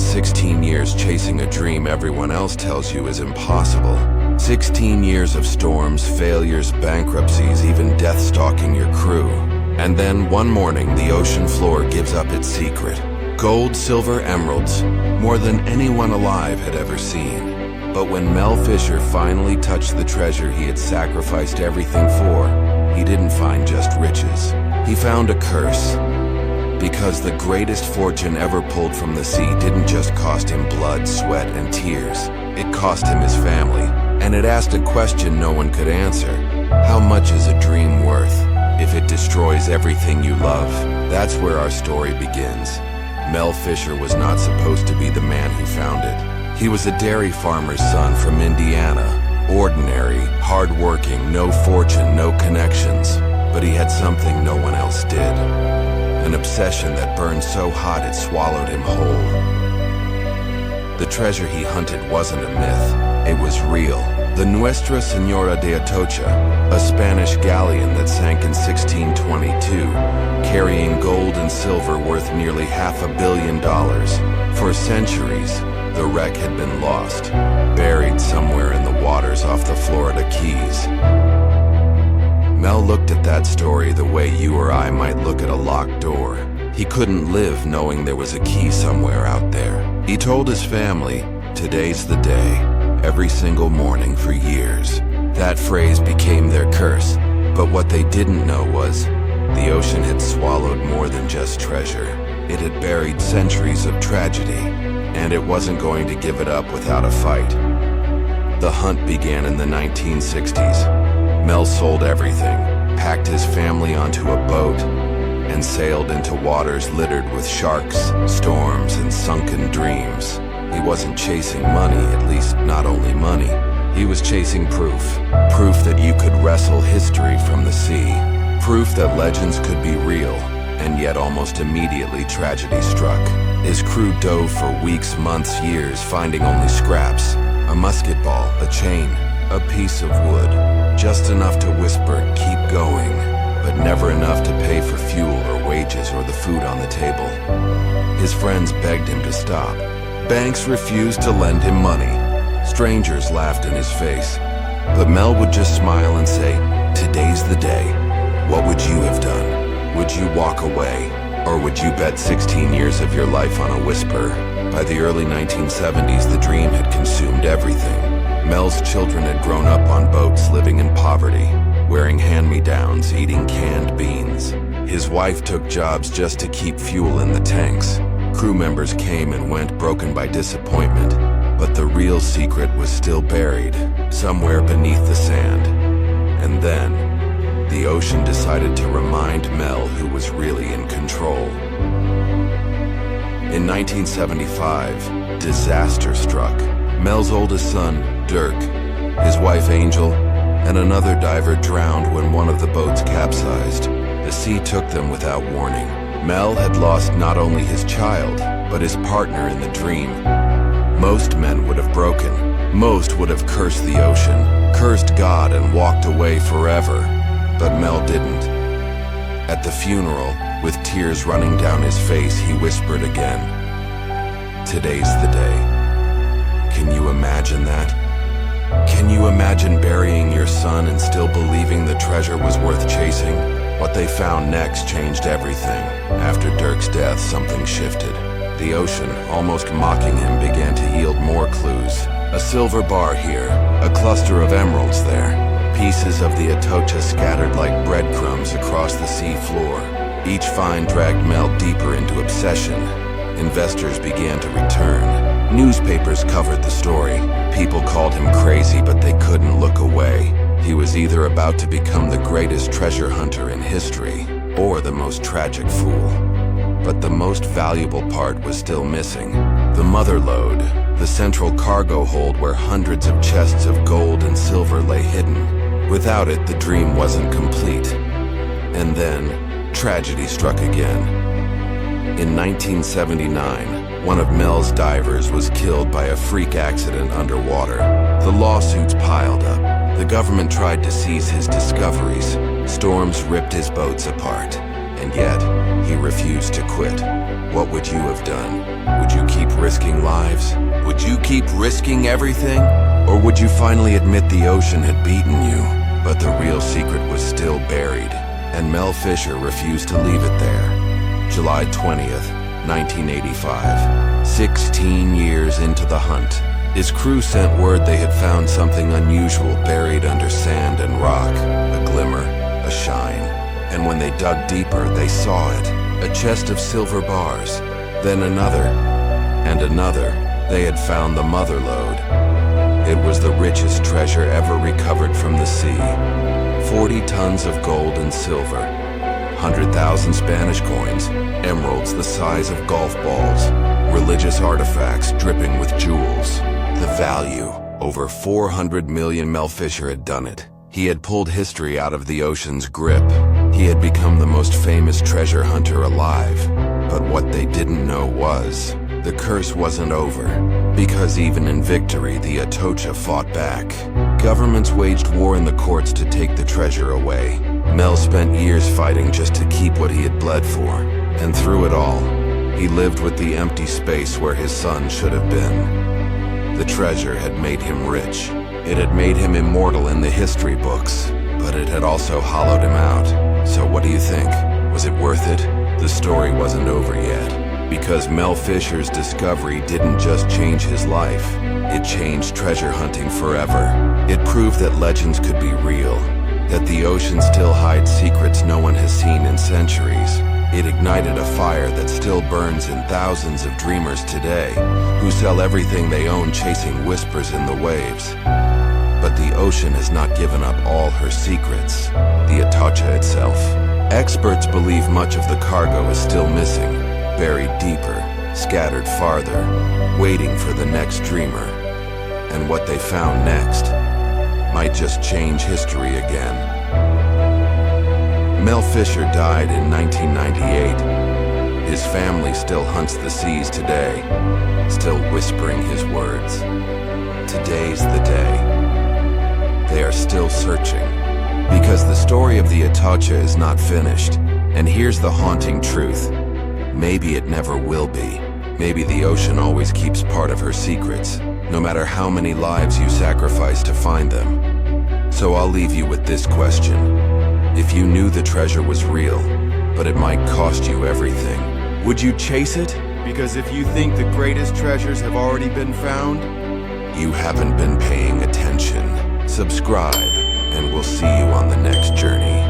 16 years chasing a dream everyone else tells you is impossible. 16 years of storms, failures, bankruptcies, even death stalking your crew. And then one morning, the ocean floor gives up its secret. Gold, silver, emeralds, more than anyone alive had ever seen. But when Mel Fisher finally touched the treasure he had sacrificed everything for, he didn't find just riches. He found a curse. Because the greatest fortune ever pulled from the sea didn't just cost him blood, sweat, and tears. It cost him his family. And it asked a question no one could answer. How much is a dream worth if it destroys everything you love? That's where our story begins. Mel Fisher was not supposed to be the man who found it. He was a dairy farmer's son from Indiana. Ordinary, hard-working, no fortune, no connections. But he had something no one else did. An obsession that burned so hot it swallowed him whole. The treasure he hunted wasn't a myth, it was real. The Nuestra Señora de Atocha, a Spanish galleon that sank in 1622, carrying gold and silver worth nearly $500 million. For centuries, the wreck had been lost, buried somewhere in the waters off the Florida Keys. Mel looked at that story the way you or I might look at a locked door. He couldn't live knowing there was a key somewhere out there. He told his family, "Today's the day," every single morning for years. That phrase became their curse, but what they didn't know was the ocean had swallowed more than just treasure. It had buried centuries of tragedy, and it wasn't going to give it up without a fight. The hunt began in the 1960s. Mel sold everything, packed his family onto a boat, and sailed into waters littered with sharks, storms, and sunken dreams. He wasn't chasing money, at least not only money. He was chasing proof. Proof that you could wrestle history from the sea. Proof that legends could be real, and yet almost immediately tragedy struck. His crew dove for weeks, months, years, finding only scraps. A musket ball, a chain, a piece of wood. Just enough to whisper, "Keep going," but never enough to pay for fuel or wages or the food on the table. His friends begged him to stop. Banks refused to lend him money. Strangers laughed in his face. But Mel would just smile and say, "Today's the day. What would you have done? Would you walk away? Or would you bet 16 years of your life on a whisper?" By the early 1970s, the dream had consumed everything. Mel's children had grown up on boats living in poverty, wearing hand-me-downs, eating canned beans. His wife took jobs just to keep fuel in the tanks. Crew members came and went, broken by disappointment, but the real secret was still buried, somewhere beneath the sand. And then, the ocean decided to remind Mel who was really in control. In 1975, disaster struck. Mel's oldest son, Dirk, his wife Angel, and another diver drowned when one of the boats capsized. The sea took them without warning. Mel had lost not only his child, but his partner in the dream. Most men would have broken. Most would have cursed the ocean, cursed God, and walked away forever. But Mel didn't. At the funeral, with tears running down his face, he whispered again, "Today's the day." Can you imagine that? Can you imagine burying your son and still believing the treasure was worth chasing? What they found next changed everything. After Dirk's death, something shifted. The ocean, almost mocking him, began to yield more clues. A silver bar here, a cluster of emeralds there, pieces of the Atocha scattered like breadcrumbs across the sea floor. Each find dragged Mel deeper into obsession. Investors began to return. Newspapers covered the story. People called him crazy, but they couldn't look away. He was either about to become the greatest treasure hunter in history, or the most tragic fool. But the most valuable part was still missing. The mother lode, the central cargo hold where hundreds of chests of gold and silver lay hidden. Without it, the dream wasn't complete. And then, tragedy struck again. In 1979, one of Mel's divers was killed by a freak accident underwater. The lawsuits piled up. The government tried to seize his discoveries. Storms ripped his boats apart. And yet, he refused to quit. What would you have done? Would you keep risking lives? Would you keep risking everything? Or would you finally admit the ocean had beaten you, but the real secret was still buried, and Mel Fisher refused to leave it there? July 20th, 1985. 16 years into the hunt, his crew sent word they had found something unusual buried under sand and rock, a glimmer, a shine. And when they dug deeper, they saw it, a chest of silver bars, then another, and another. They had found the mother lode. It was the richest treasure ever recovered from the sea. 40 tons of gold and silver, 100,000 Spanish coins, emeralds the size of golf balls, religious artifacts dripping with jewels. The value, over 400 million. Mel Fisher had done it. He had pulled history out of the ocean's grip. He had become the most famous treasure hunter alive. But what they didn't know was, the curse wasn't over. Because even in victory, the Atocha fought back. Governments waged war in the courts to take the treasure away. Mel spent years fighting just to keep what he had bled for. And through it all, he lived with the empty space where his son should have been. The treasure had made him rich. It had made him immortal in the history books, but it had also hollowed him out. So what do you think? Was it worth it? The story wasn't over yet, because Mel Fisher's discovery didn't just change his life. It changed treasure hunting forever. It proved that legends could be real, that the ocean still hides secrets no one has seen in centuries. It ignited a fire that still burns in thousands of dreamers today, who sell everything they own chasing whispers in the waves. But the ocean has not given up all her secrets, the Atocha itself. Experts believe much of the cargo is still missing, buried deeper, scattered farther, waiting for the next dreamer. And what they found next might just change history again. Mel Fisher died in 1998. His family still hunts the seas today, still whispering his words. Today's the day. They are still searching, because the story of the Atocha is not finished. And here's the haunting truth. Maybe it never will be. Maybe the ocean always keeps part of her secrets, no matter how many lives you sacrifice to find them. So I'll leave you with this question. If you knew the treasure was real, but it might cost you everything, would you chase it? Because if you think the greatest treasures have already been found, you haven't been paying attention. Subscribe, and we'll see you on the next journey.